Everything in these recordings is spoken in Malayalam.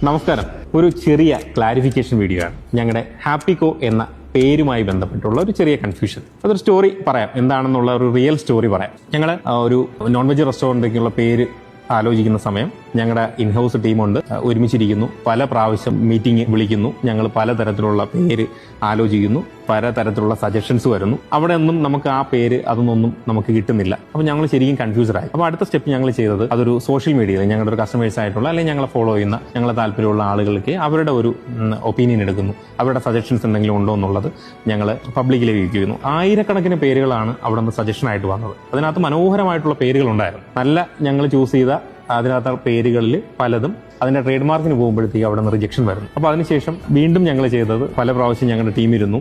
നമസ്കാരം. ഒരു ചെറിയ ക്ലാരിഫിക്കേഷൻ വീഡിയോ ആണ്. ഞങ്ങളുടെ ഹാപ്പികോ എന്ന പേരുമായി ബന്ധപ്പെട്ടുള്ള ഒരു ചെറിയ കൺഫ്യൂഷൻ. അതൊരു സ്റ്റോറി പറയാം, എന്താണെന്നുള്ള ഒരു റിയൽ സ്റ്റോറി പറയാം. ഞങ്ങൾ ഒരു നോൺ വെജ് റെസ്റ്റോറൻറ്റിലേക്കുള്ള പേര് ആലോചിക്കുന്ന സമയം ഞങ്ങളുടെ ഇൻഹൗസ് ടീമുണ്ട്, ഒരുമിച്ചിരിക്കുന്നു, പല പ്രാവശ്യം മീറ്റിംഗ് വിളിക്കുന്നു, ഞങ്ങൾ പലതരത്തിലുള്ള പേര് ആലോചിക്കുന്നു, പലതരത്തിലുള്ള സജഷൻസ് വരുന്നു. അവിടെ ഒന്നും നമുക്ക് ആ പേര് അതൊന്നും നമുക്ക് കിട്ടുന്നില്ല. അപ്പോൾ ഞങ്ങൾ ശരിക്കും കൺഫ്യൂസ്ഡായി. അപ്പോൾ അടുത്ത സ്റ്റെപ്പ് ഞങ്ങൾ ചെയ്തത് അതൊരു സോഷ്യൽ മീഡിയയിൽ ഞങ്ങളുടെ ഒരു കസ്റ്റമേഴ്സ് ആയിട്ടുള്ള അല്ലെങ്കിൽ ഞങ്ങളെ ഫോളോ ചെയ്യുന്ന ഞങ്ങളെ താല്പര്യമുള്ള ആളുകൾക്ക് അവരുടെ ഒരു ഒപ്പീനിയൻ എടുക്കുന്നു, അവരുടെ സജഷൻസ് എന്തെങ്കിലും ഉണ്ടോ എന്നുള്ളത് ഞങ്ങൾ പബ്ലിക്കിലേക്ക് വയ്ക്കുന്നു. ആയിരക്കണക്കിന് പേരുകളാണ് അവിടെ നിന്ന് സജഷനായിട്ട് വന്നത്. അതിനകത്ത് മനോഹരമായിട്ടുള്ള പേരുകളുണ്ടായിരുന്നു. നല്ല ഞങ്ങൾ ചൂസ് ചെയ്ത അതിനകത്ത് പേരുകളിൽ പലതും അതിന്റെ ട്രേഡ് മാർക്കിന് പോകുമ്പോഴത്തേക്ക് അവിടെ നിന്ന് റിജക്ഷൻ വരുന്നു. അപ്പോൾ അതിനുശേഷം വീണ്ടും ഞങ്ങൾ ചെയ്തത് പല പ്രാവശ്യം ഞങ്ങളുടെ ടീം ഇരുന്നു,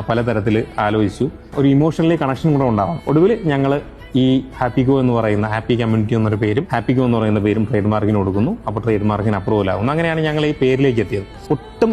പലതരത്തിൽ ആലോചിച്ചു, ഒരു ഇമോഷണലി കണക്ഷൻ കൂടെ ഉണ്ടാവണം. ഒടുവിൽ ഞങ്ങൾ ഈ ഹാപ്പികോ എന്ന് പറയുന്ന ഹാപ്പി കമ്മ്യൂണിറ്റി എന്നൊരു പേരും ഹാപ്പികോ എന്ന് പറയുന്ന പേരും ട്രേഡ് മാർക്കിന് കൊടുക്കുന്നു. അപ്പോൾ ട്രേഡ് മാർക്കിന് അപ്രൂവൽ ആകുന്നു. അങ്ങനെയാണ് ഞങ്ങൾ ഈ പേരിലേക്ക് എത്തിയത്. ഒട്ടും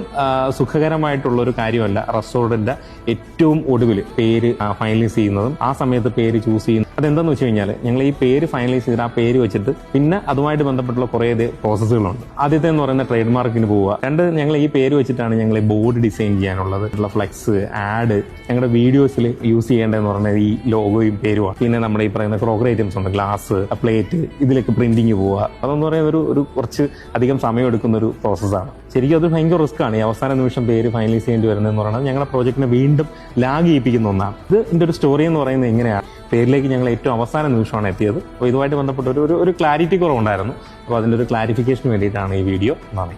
സുഖകരമായിട്ടുള്ള ഒരു കാര്യമല്ല റെസ്റ്റോറൻറ്റിന്റെ ഏറ്റവും ഒടുവിൽ പേര് ഫൈനലൈസ് ചെയ്യുന്നതും ആ സമയത്ത് പേര് ചൂസ് ചെയ്യുന്നതും. അതെന്താണെന്ന് വെച്ച് കഴിഞ്ഞാൽ ഞങ്ങൾ ഈ പേര് ഫൈനലൈസ് ചെയ്ത് ആ പേര് വെച്ചിട്ട് പിന്നെ അതുമായിട്ട് ബന്ധപ്പെട്ടുള്ള കുറേ പ്രോസസ്സുകളുണ്ട്. ആദ്യത്തെ എന്ന് പറയുന്ന ട്രേഡ് മാർക്കിന് പോവുക. രണ്ട്, ഞങ്ങൾ ഈ പേര് വെച്ചിട്ടാണ് ഞങ്ങൾ ബോർഡ് ഡിസൈൻ ചെയ്യാനുള്ളത്, ഫ്ലെക്സ്, ആഡ്, ഞങ്ങളുടെ വീഡിയോസിൽ യൂസ് ചെയ്യേണ്ടതെന്ന് പറഞ്ഞാൽ ഈ ലോഗോയും പേരുമാണ്. പിന്നെ നമ്മുടെ ഈ പറയുന്ന ക്രോക്കറി ഐറ്റംസ് ഉണ്ട്, ഗ്ലാസ്, പ്ലേറ്റ്, ഇതിലേക്ക് പ്രിന്റിങ് പോവുക. അതെന്ന് പറയുന്ന ഒരു കുറച്ച് അധികം സമയം എടുക്കുന്ന ഒരു പ്രോസസ്സാണ്. ശരിക്കും അത് ഭയങ്കര റിസ്ക് ആണ്. ഈ അവസാന നിമിഷം പേര് ഫൈനലൈസ് ചെയ്യേണ്ടി വരുന്നതെന്ന് പറയുന്നത് ഞങ്ങളുടെ പ്രോജക്റ്റിനെ വീണ്ടും ലാഗ് ചെയ്യിപ്പിക്കുന്ന ഒന്നാണ്. ഇതിന്റെ ഒരു സ്റ്റോറി എന്ന് പറയുന്നത് എങ്ങനെയാണ് പേരിലേക്ക് ഞങ്ങൾ ഏറ്റവും അവസാന നിമിഷമാണ് എത്തിയത്. അപ്പോൾ ഇതുമായിട്ട് ബന്ധപ്പെട്ട ഒരു ക്ലാരിറ്റി കുറവുണ്ടായിരുന്നു. അപ്പോൾ അതിൻ്റെ ഒരു ക്ലാരിഫിക്കേഷന് വേണ്ടിയിട്ടാണ് ഈ വീഡിയോ. നന്ദി.